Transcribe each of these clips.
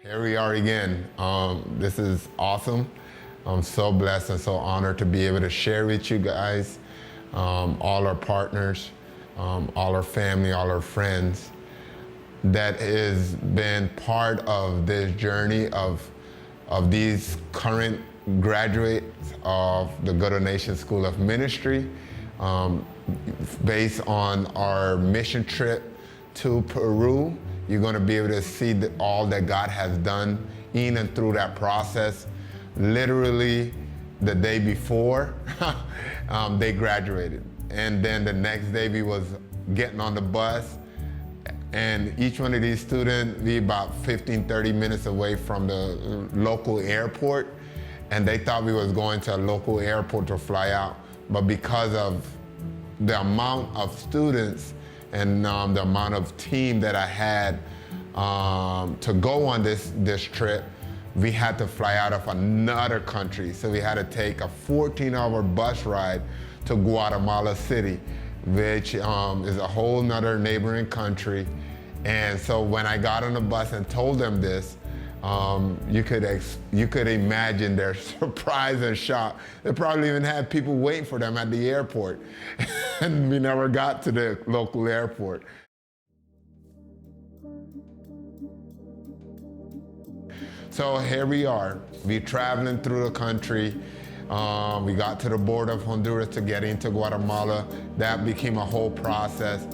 Here we are again. This is awesome. I'm so blessed and so honored to be able to share with you guys, all our partners, all our family, all our friends, that has been part of this journey of these current graduates of the Good of Nations School of Ministry, based on our mission trip to Peru. You're going to be able to see all that God has done in and through that process. Literally the day before, they graduated. And then the next day we was getting on the bus, and each one of these students, we about 15, 30 minutes away from the local airport, and they thought we was going to a local airport to fly out. But because of the amount of students and the amount of team that I had to go on this trip, we had to fly out of another country. So we had to take a 14-hour bus ride to Guatemala City, which is a whole nother neighboring country. And so when I got on the bus and told them this, you could imagine their surprise and shock. They probably even had people waiting for them at the airport. And we never got to the local airport. So here we are. We're traveling through the country. We got to the border of Honduras to get into Guatemala. That became a whole process.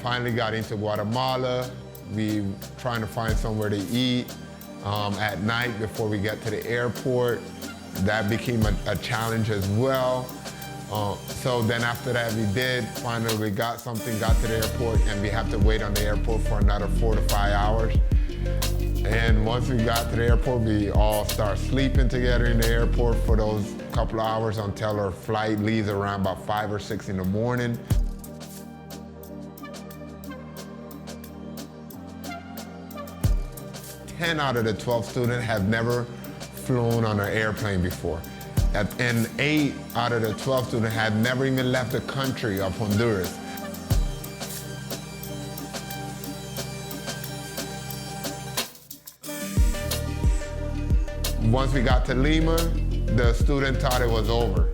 Finally got into Guatemala. We trying to find somewhere to eat at night before we get to the airport. That became a challenge as well. So then after that we did, finally we got something, got to the airport, and we have to wait on the airport for another 4 to 5 hours. And once we got to the airport, we all start sleeping together in the airport for those couple of hours until our flight leaves around about 5 or 6 in the morning. Ten out of the 12 students have never flown on an airplane before. And 8 out of the 12 students had never even left the country of Honduras. Once we got to Lima, the student thought it was over,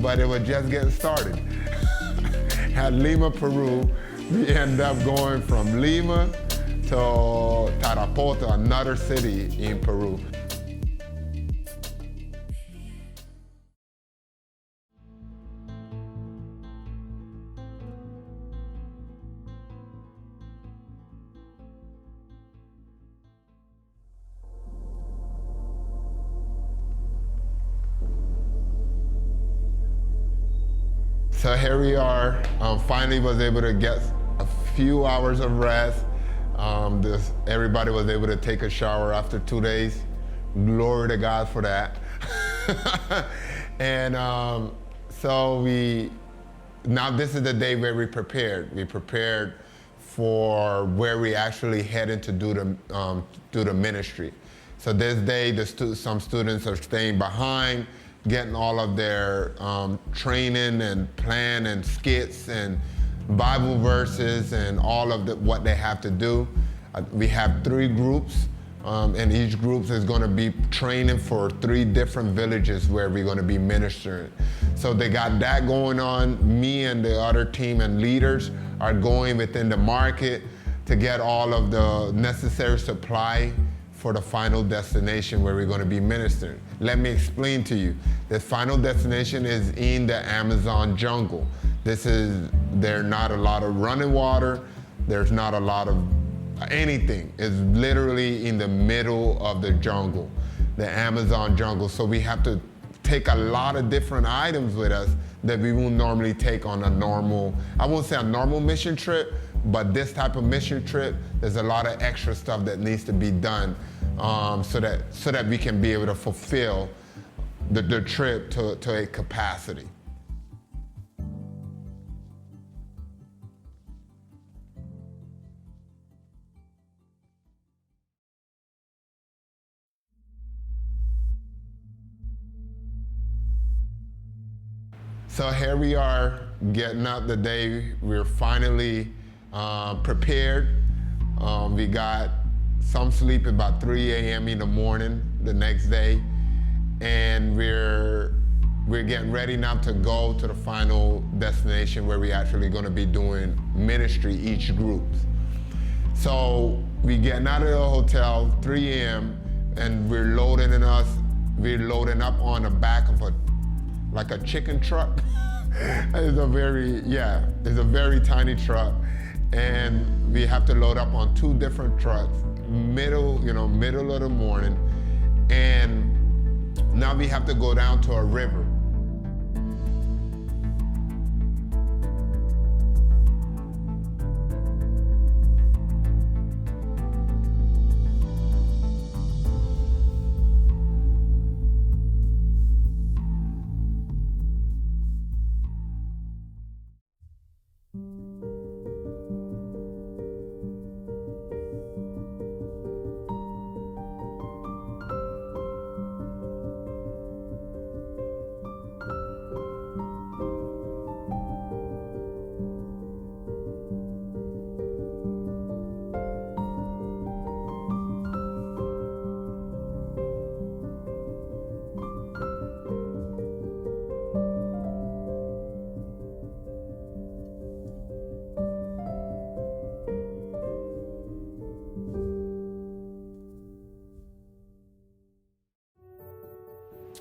but it was just getting started. At Lima, Peru, we ended up going from Lima to Tarapoto, another city in Peru. So here we are. Finally was able to get a few hours of rest. Everybody was able to take a shower after 2 days. Glory to God for that. And so now this is the day where we prepared. We prepared for where we actually headed to do the ministry. So this day, some students are staying behind, getting all of their training and plan and skits and Bible verses and all of what they have to do. We have 3 groups, and each group is going to be training for 3 different villages where we're going to be ministering. So they got that going on. Me and the other team and leaders are going within the market to get all of the necessary supply for the final destination where we're going to be ministering. Let me explain to you. The final destination is in the Amazon jungle. There's not a lot of running water. There's not a lot of anything. It's literally in the middle of the jungle, the Amazon jungle. So we have to take a lot of different items with us that we won't normally take on a normal, I won't say a normal mission trip, but this type of mission trip, there's a lot of extra stuff that needs to be done so that we can be able to fulfill the trip to a capacity. So here we are getting up the day. We're finally prepared. We got some sleep about 3 a.m. in the morning the next day. And we're getting ready now to go to the final destination where we're actually going to be doing ministry, each group. So we getting out of the hotel 3 a.m. and we're loading up on the back of like a chicken truck. It's a very tiny truck, and we have to load up on 2 different trucks, middle of the morning, and now we have to go down to a river.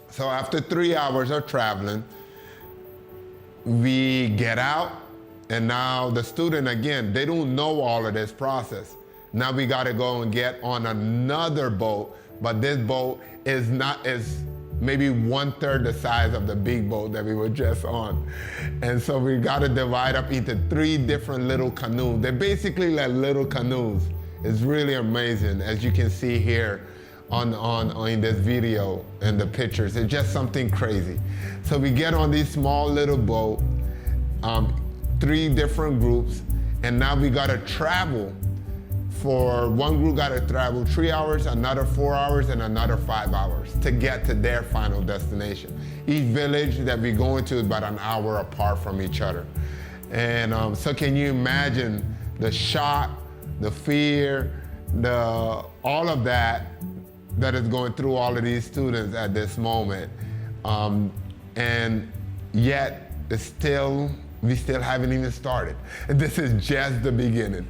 So after 3 hours of traveling, we get out, and now the student, again, they don't know all of this process. Now we gotta go and get on another boat, but this boat is maybe 1/3 the size of the big boat that we were just on. And so we gotta divide up into 3 different little canoes. They're basically like little canoes. It's really amazing, as you can see here in this video and the pictures. It's just something crazy. So we get on this small little boat, 3 different groups, and now we gotta travel. For one group gotta travel 3 hours, another 4 hours, and another 5 hours to get to their final destination. Each village that we go into is about an hour apart from each other. And so can you imagine the shock, the fear, all of that is going through all of these students at this moment. And yet, we still haven't even started. This is just the beginning.